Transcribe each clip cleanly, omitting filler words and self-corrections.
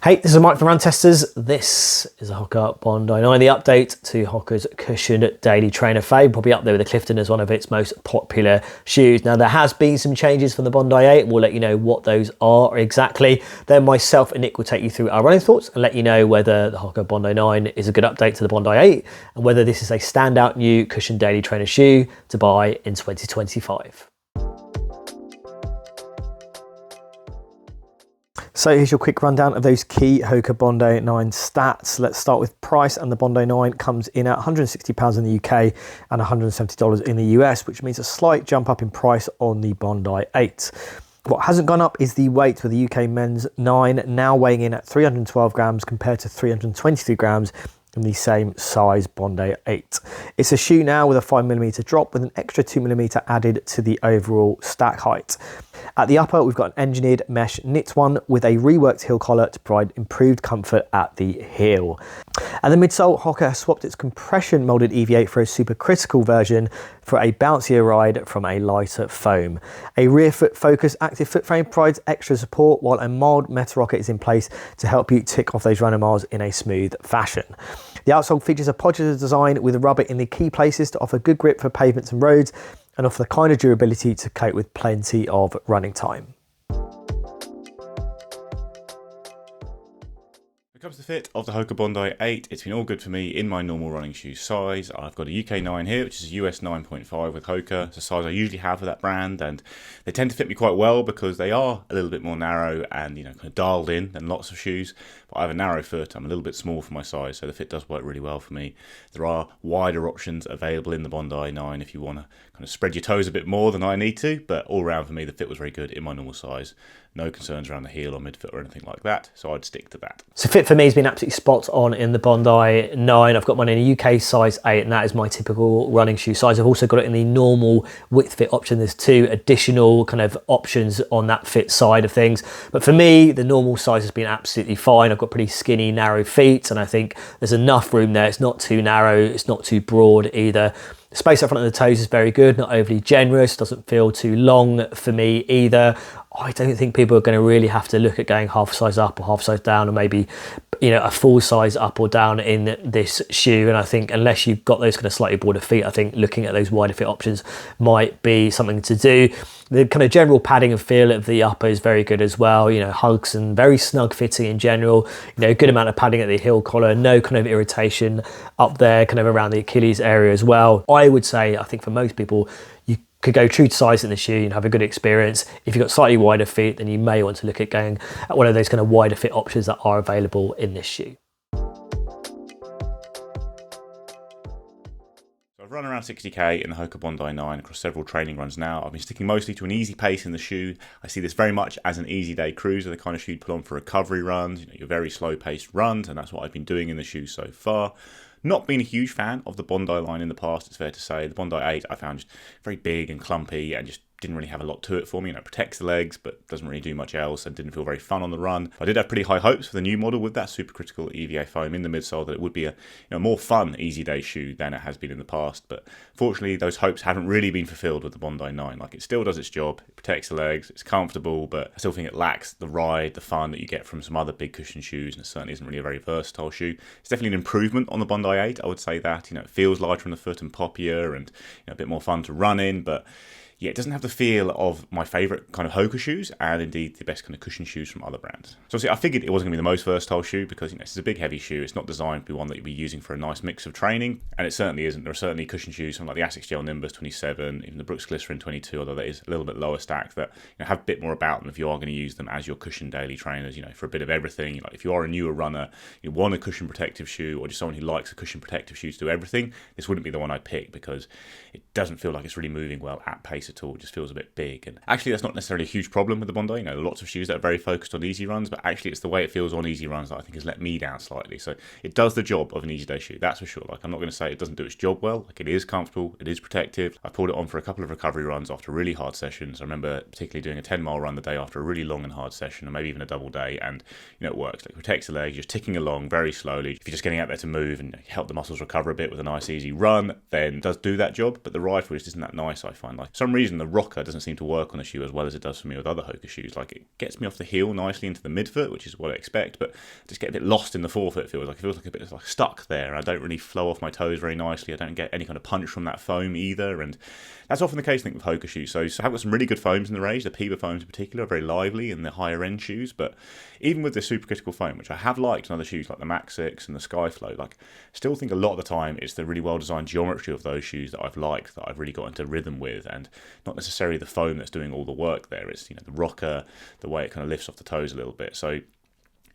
Hey, this is Mike from Run Testers. This is a Hoka Bondi 9, the update to Hoka's cushioned daily trainer fave, probably up there with the Clifton as one of its most popular shoes. Now, there has been some changes from the Bondi 8, and we'll let you know what those are exactly. Then myself and Nick will take you through our running thoughts and let you know whether the Hoka Bondi 9 is a good update to the Bondi 8 and whether this is a standout new cushioned daily trainer shoe to buy in 2025. So here's your quick rundown of those key Hoka Bondi 9 stats. Let's start with price, and the Bondi 9 comes in at £160 in the UK and $170 in the US, which means a slight jump up in price on the Bondi 8. What hasn't gone up is the weight, with the UK men's 9 now weighing in at 312 grams compared to 323 grams in the same size Bondi 8. It's a shoe now with a 5mm drop with an extra 2mm added to the overall stack height. At the upper, we've got an engineered mesh knit one with a reworked heel collar to provide improved comfort at the heel. At the midsole, Hoka has swapped its compression molded EVA for a supercritical version for a bouncier ride from a lighter foam. A rear foot focused active foot frame provides extra support, while a mild metal rocket is in place to help you tick off those runner miles in a smooth fashion. The outsole features a podular design with rubber in the key places to offer good grip for pavements and roads, and offer the kind of durability to cope with plenty of running time. When it comes to the fit of the Hoka Bondi 8, it's been all good for me in my normal running shoe size. I've got a UK 9 here, which is a US 9.5 with Hoka. It's a size I usually have for that brand, and they tend to fit me quite well because they are a little bit more narrow and, kind of dialed in than lots of shoes. But I have a narrow foot, I'm a little bit small for my size, so the fit does work really well for me. There are wider options available in the Bondi 9 if you want to kind of spread your toes a bit more than I need to, but all around for me the fit was very good in my normal size. No concerns around the heel or midfoot or anything like that, so I'd stick to that. So fit for me has been absolutely spot on in the Bondi 9. I've got mine in a UK size 8, and that is my typical running shoe size. I've also got it in the normal width fit option. There's 2 additional kind of options on that fit side of things. But for me, the normal size has been absolutely fine. I've got pretty skinny, narrow feet, and I think there's enough room there. It's not too narrow, it's not too broad either. The space up front of the toes is very good, not overly generous, doesn't feel too long for me either. I don't think people are going to really have to look at going half size up or half size down, or maybe a full size up or down in this shoe. And I think unless you've got those kind of slightly broader feet, I think looking at those wider fit options might be something to do. The kind of general padding and feel of the upper is very good as well. Hugs and very snug fitting in general. Good amount of padding at the heel collar, no kind of irritation up there, kind of around the Achilles area as well. I would say, I think for most people, you could go true to size in the shoe and have a good experience. If you've got slightly wider feet, then you may want to look at going at one of those kind of wider fit options that are available in this shoe. I've run around 60k in the Hoka Bondi 9 across several training runs now. I've been sticking mostly to an easy pace in the shoe. I see this very much as an easy day cruiser, the kind of shoe you'd put on for recovery runs, your very slow paced runs, and that's what I've been doing in the shoe so far. Not been a huge fan of the Bondi line in the past, it's fair to say. The Bondi 8 I found just very big and clumpy and just didn't really have a lot to it for me. It protects the legs, but doesn't really do much else and didn't feel very fun on the run. I did have pretty high hopes for the new model with that supercritical EVA foam in the midsole, that it would be a more fun easy day shoe than it has been in the past. But fortunately, those hopes haven't really been fulfilled with the Bondi 9. It still does its job, it protects the legs, it's comfortable, but I still think it lacks the ride, the fun that you get from some other big cushion shoes, and it certainly isn't really a very versatile shoe. It's definitely an improvement on the Bondi 8, I would say that. It feels lighter on the foot and poppier and a bit more fun to run in, but yeah, it doesn't have the feel of my favourite kind of Hoka shoes, and indeed the best kind of cushion shoes from other brands. So obviously I figured it wasn't going to be the most versatile shoe because this is a big heavy shoe. It's not designed to be one that you'll be using for a nice mix of training, and it certainly isn't. There are certainly cushion shoes, something like the Asics Gel Nimbus 27, even the Brooks Glycerin 22, although that is a little bit lower stacked, that have a bit more about them if you are going to use them as your cushion daily trainers, for a bit of everything. If you are a newer runner, you want a cushion protective shoe, or just someone who likes a cushion protective shoe to do everything, this wouldn't be the one I'd pick because it doesn't feel like it's really moving well at pace at all. It just feels a bit big. And actually that's not necessarily a huge problem with the Bondi. Lots of shoes that are very focused on easy runs, but actually it's the way it feels on easy runs that I think has let me down slightly. So it does the job of an easy day shoe, that's for sure. I'm not going to say it doesn't do its job well. It is comfortable, it is protective. I pulled it on for a couple of recovery runs after really hard sessions. I remember particularly doing a 10-mile run the day after a really long and hard session, or maybe even a double day, and it works. It protects the legs, you're just ticking along very slowly. If you're just getting out there to move and help the muscles recover a bit with a nice easy run, then it does do that job. But the ride for it just isn't that nice, I find. For some reason the rocker doesn't seem to work on the shoe as well as it does for me with other Hoka shoes. Like, it gets me off the heel nicely into the midfoot, which is what I expect, but I just get a bit lost in the forefoot. It feels like a bit like stuck there. I don't really flow off my toes very nicely. I don't get any kind of punch from that foam either, and that's often the case, I think, with Hoka shoes. So I've got some really good foams in the range. The Piba foams in particular are very lively in the higher end shoes, but even with the supercritical foam, which I have liked in other shoes like the Max 6 and the Skyflow, like, still think a lot of the time it's the really well designed geometry of those shoes that I've liked, that I've really got into rhythm with, and not necessarily the foam that's doing all the work there. It's, the rocker, the way it kind of lifts off the toes a little bit. So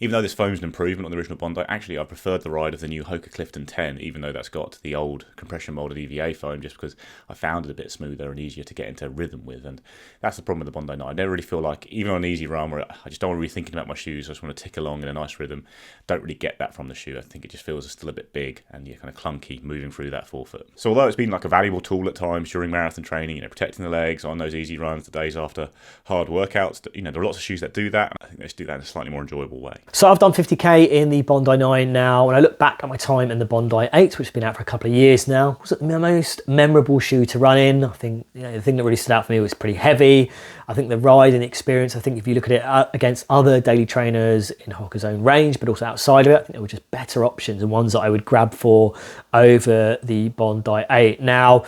even though this foam's an improvement on the original Bondi, actually I preferred the ride of the new Hoka Clifton 10, even though that's got the old compression molded EVA foam, just because I found it a bit smoother and easier to get into rhythm with. And that's the problem with the Bondi 9. I never really feel like, even on an easy run where I just don't want to be thinking about my shoes, I just want to tick along in a nice rhythm, don't really get that from the shoe. I think it just feels still a bit big and kind of clunky moving through that forefoot. So although it's been like a valuable tool at times during marathon training, protecting the legs on those easy runs, the days after hard workouts, there are lots of shoes that do that. I think they just do that in a slightly more enjoyable way. So I've done 50k in the Bondi 9 now. When I look back at my time in the Bondi 8, which has been out for a couple of years now, was it the most memorable shoe to run in? I think the thing that really stood out for me was pretty heavy. I think the riding experience, I think if you look at it against other daily trainers in Hoka's own range, but also outside of it, I think there were just better options and ones that I would grab for over the Bondi 8. Now,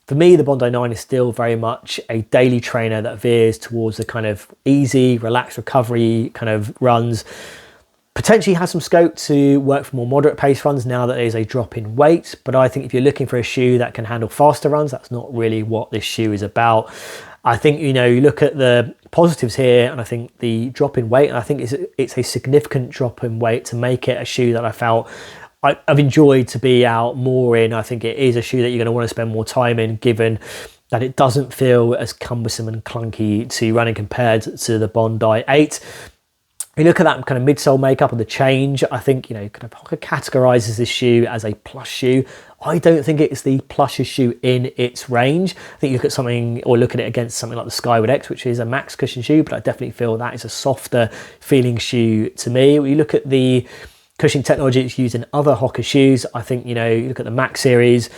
for me, the Bondi 9 is still very much a daily trainer that veers towards the kind of easy, relaxed recovery kind of runs. Potentially has some scope to work for more moderate pace runs now that there's a drop in weight, but I think if you're looking for a shoe that can handle faster runs, that's not really what this shoe is about. I think, you look at the positives here, and I think the drop in weight, and I think it's a significant drop in weight to make it a shoe that I felt I've enjoyed to be out more in. I think it is a shoe that you're going to want to spend more time in, given that it doesn't feel as cumbersome and clunky to running compared to the Bondi 8. You look at that kind of midsole makeup and the change, I think, kind of Hoka categorizes this shoe as a plush shoe. I don't think it's the plushest shoe in its range. I think you look at something, or look at it against something like the Skyward X, which is a max cushion shoe, but I definitely feel that is a softer feeling shoe to me. When you look at the cushioning technology that's used in other Hoka shoes, I think, you look at the Max series,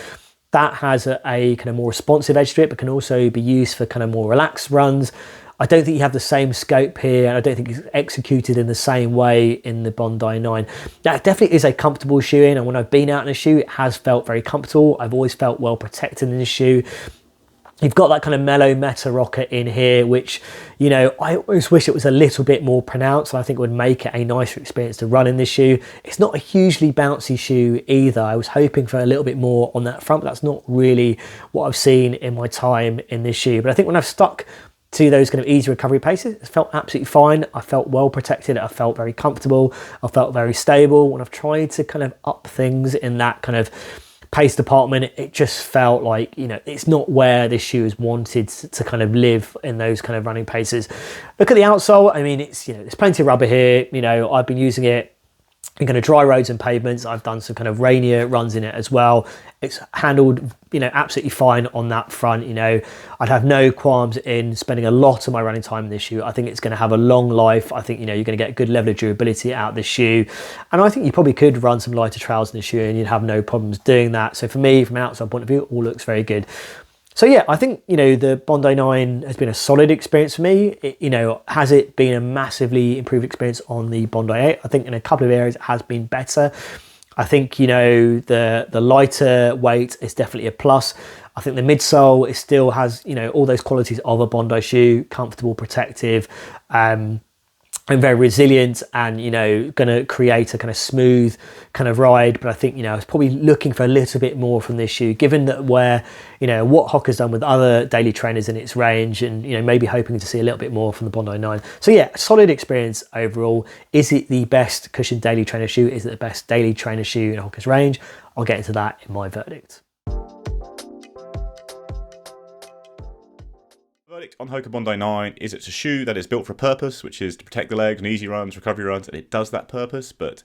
that has a kind of more responsive edge to it, but can also be used for kind of more relaxed runs. I don't think you have the same scope here, and I don't think it's executed in the same way in the Bondi 9. That definitely is a comfortable shoe in, and when I've been out in a shoe, it has felt very comfortable. I've always felt well protected in this shoe. You've got that kind of mellow meta rocker in here, which, I always wish it was a little bit more pronounced. I think it would make it a nicer experience to run in this shoe. It's not a hugely bouncy shoe either. I was hoping for a little bit more on that front, but that's not really what I've seen in my time in this shoe. But I think when I've stuck to those kind of easy recovery paces, it felt absolutely fine. I felt well protected. I felt very comfortable. I felt very stable. When I've tried to kind of up things in that kind of pace department, it just felt like, it's not where this shoe is wanted to kind of live in those kind of running paces. Look at the outsole. I mean, it's, there's plenty of rubber here. I've been using it in kind of dry roads and pavements. I've done some kind of rainier runs in it as well. It's handled, absolutely fine on that front. I'd have no qualms in spending a lot of my running time in this shoe. I think it's going to have a long life. I think, you're going to get a good level of durability out of this shoe. And I think you probably could run some lighter trails in this shoe and you'd have no problems doing that. So for me, from an outside point of view, it all looks very good. So yeah, I think, the Bondi 9 has been a solid experience for me. Has it been a massively improved experience on the Bondi 8? I think in a couple of areas it has been better. I think, the lighter weight is definitely a plus. I think the midsole still has, all those qualities of a Bondi shoe, comfortable, protective, and very resilient, and going to create a kind of smooth kind of ride. But I think I was probably looking for a little bit more from this shoe, given that what Hoka's done with other daily trainers in its range, and maybe hoping to see a little bit more from the Bondi 9. So yeah, solid experience overall. Is it the best cushion daily trainer shoe? Is it the best daily trainer shoe in Hoka's range? I'll get into that in my verdict. On Hoka Bondi 9 is it's a shoe that is built for a purpose, which is to protect the legs and easy runs, recovery runs, and it does that purpose. But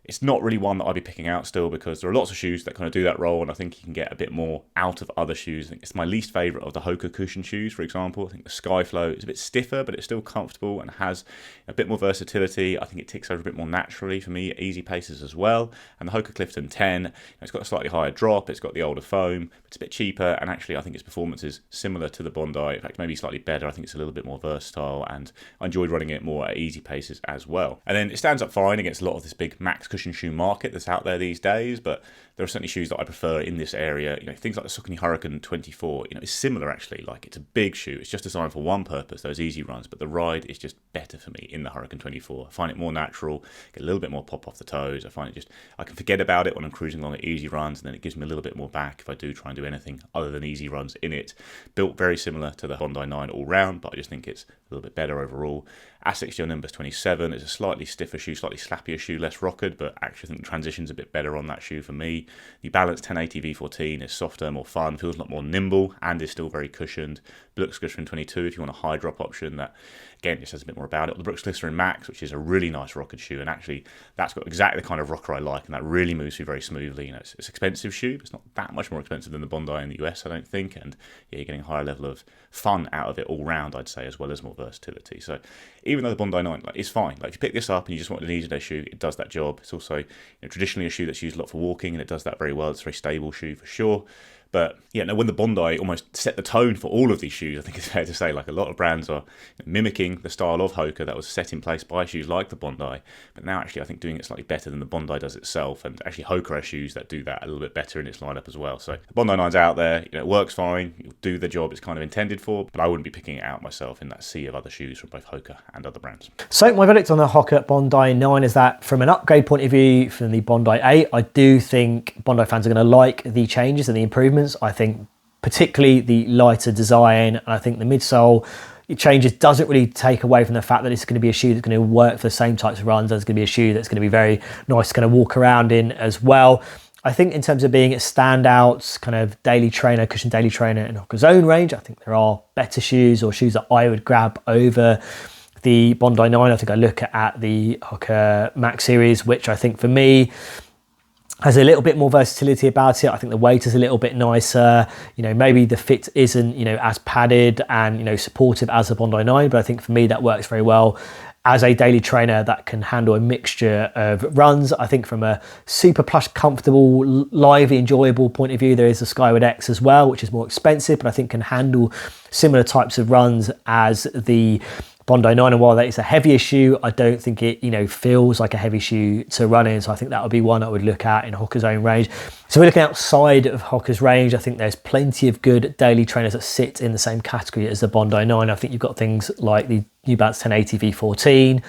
It's not really one that I'd be picking out still, because there are lots of shoes that kind of do that role, and I think you can get a bit more out of other shoes. I think it's my least favourite of the Hoka cushion shoes, for example. I think the Skyflow is a bit stiffer, but it's still comfortable and has a bit more versatility. I think it ticks over a bit more naturally for me at easy paces as well. And the Hoka Clifton 10, it's got a slightly higher drop, it's got the older foam, but it's a bit cheaper, and actually I think its performance is similar to the Bondi. In fact, maybe slightly better. I think it's a little bit more versatile, and I enjoyed running it more at easy paces as well. And then it stands up fine against a lot of this big max cushion shoe market that's out there these days, but there are certainly shoes that I prefer in this area. Things like the Saucony Hurricane 24, it's similar actually. Like, it's a big shoe. It's just designed for one purpose, those easy runs, but the ride is just better for me in the Hurricane 24. I find it more natural, get a little bit more pop off the toes. I find I can forget about it when I'm cruising along at easy runs, and then it gives me a little bit more back if I do try and do anything other than easy runs in it. Built very similar to the Bondi 9 all round, but I just think it's a little bit better overall. Asics Gel Nimbus 27 is a slightly stiffer shoe, slightly slappier shoe, less rockered, but actually I think the transition's a bit better on that shoe for me. The Balance 1080 V14 is softer, more fun, feels a lot more nimble, and is still very cushioned. Brooks Glycerin 22, if you want a high drop option, that again just says a bit more about it. The Brooks Glycerin Max, which is a really nice rockered shoe, and actually that's got exactly the kind of rocker I like, and that really moves through very smoothly. It's an expensive shoe, but it's not that much more expensive than the Bondi in the US, I don't think, and yeah, you're getting a higher level of fun out of it all round, I'd say, as well as more versatility. So even though the Bondi 9 is fine, if you pick this up and you just want an easy day shoe, it does that job. It's also traditionally a shoe that's used a lot for walking, and it does that very well. It's a very stable shoe for sure. But yeah, no, when the Bondi almost set the tone for all of these shoes, I think it's fair to say, like, a lot of brands are mimicking the style of Hoka that was set in place by shoes like the Bondi. But now actually I think doing it slightly better than the Bondi does itself, and actually Hoka has shoes that do that a little bit better in its lineup as well. So the Bondi 9's out there, it works fine, it'll do the job it's kind of intended for, but I wouldn't be picking it out myself in that sea of other shoes from both Hoka and other brands. So my verdict on the Hoka Bondi 9 is that from an upgrade point of view from the Bondi 8, I do think Bondi fans are going to like the changes and the improvements. I think particularly the lighter design, and I think the midsole changes doesn't really take away from the fact that it's going to be a shoe that's going to work for the same types of runs. It's going to be a shoe that's going to be very nice to kind of walk around in as well. I think in terms of being a standout kind of daily trainer, cushion daily trainer in Hoka's own range, I think there are better shoes, or shoes that I would grab over the Bondi 9. I think I look at the Hoka Max series, which I think for me has a little bit more versatility about it. I think the weight is a little bit nicer. Maybe the fit isn't, as padded and, supportive as the Bondi 9, but I think for me that works very well as a daily trainer that can handle a mixture of runs. I think from a super plush, comfortable, lively, enjoyable point of view, there is the Skyward X as well, which is more expensive, but I think can handle similar types of runs as the Bondi 9, and while that is a heavier shoe, I don't think it, feels like a heavy shoe to run in. So I think that would be one I would look at in Hoka's own range. So we're looking outside of Hoka's range. I think there's plenty of good daily trainers that sit in the same category as the Bondi 9. I think you've got things like the New Balance 1080 V14.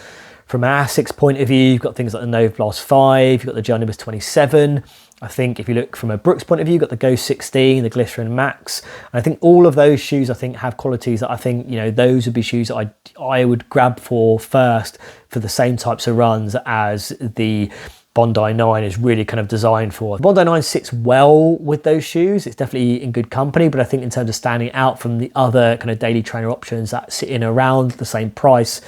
From an Asics point of view, you've got things like the Nova Blast 5, you've got the Gel Nimbus 27. I think if you look from a Brooks point of view, you've got the Go 16, the Glycerin Max. And I think all of those shoes, I think, have qualities that I think, those would be shoes that I would grab for first for the same types of runs as the Bondi 9 is really kind of designed for. The Bondi 9 sits well with those shoes. It's definitely in good company, but I think in terms of standing out from the other kind of daily trainer options that sit in around the same price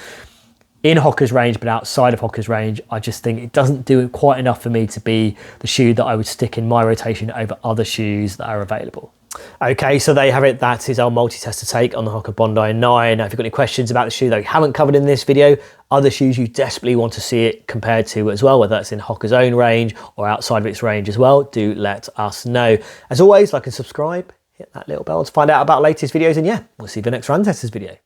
in Hoka's range, but outside of Hoka's range, I just think it doesn't do quite enough for me to be the shoe that I would stick in my rotation over other shoes that are available. Okay, so there you have it. That is our multi-tester take on the Hoka Bondi 9. Now, if you've got any questions about the shoe that we haven't covered in this video, other shoes you desperately want to see it compared to as well, whether that's in Hoka's own range or outside of its range as well, do let us know. As always, like and subscribe, hit that little bell to find out about latest videos, and yeah, we'll see you in the next Run Testers video.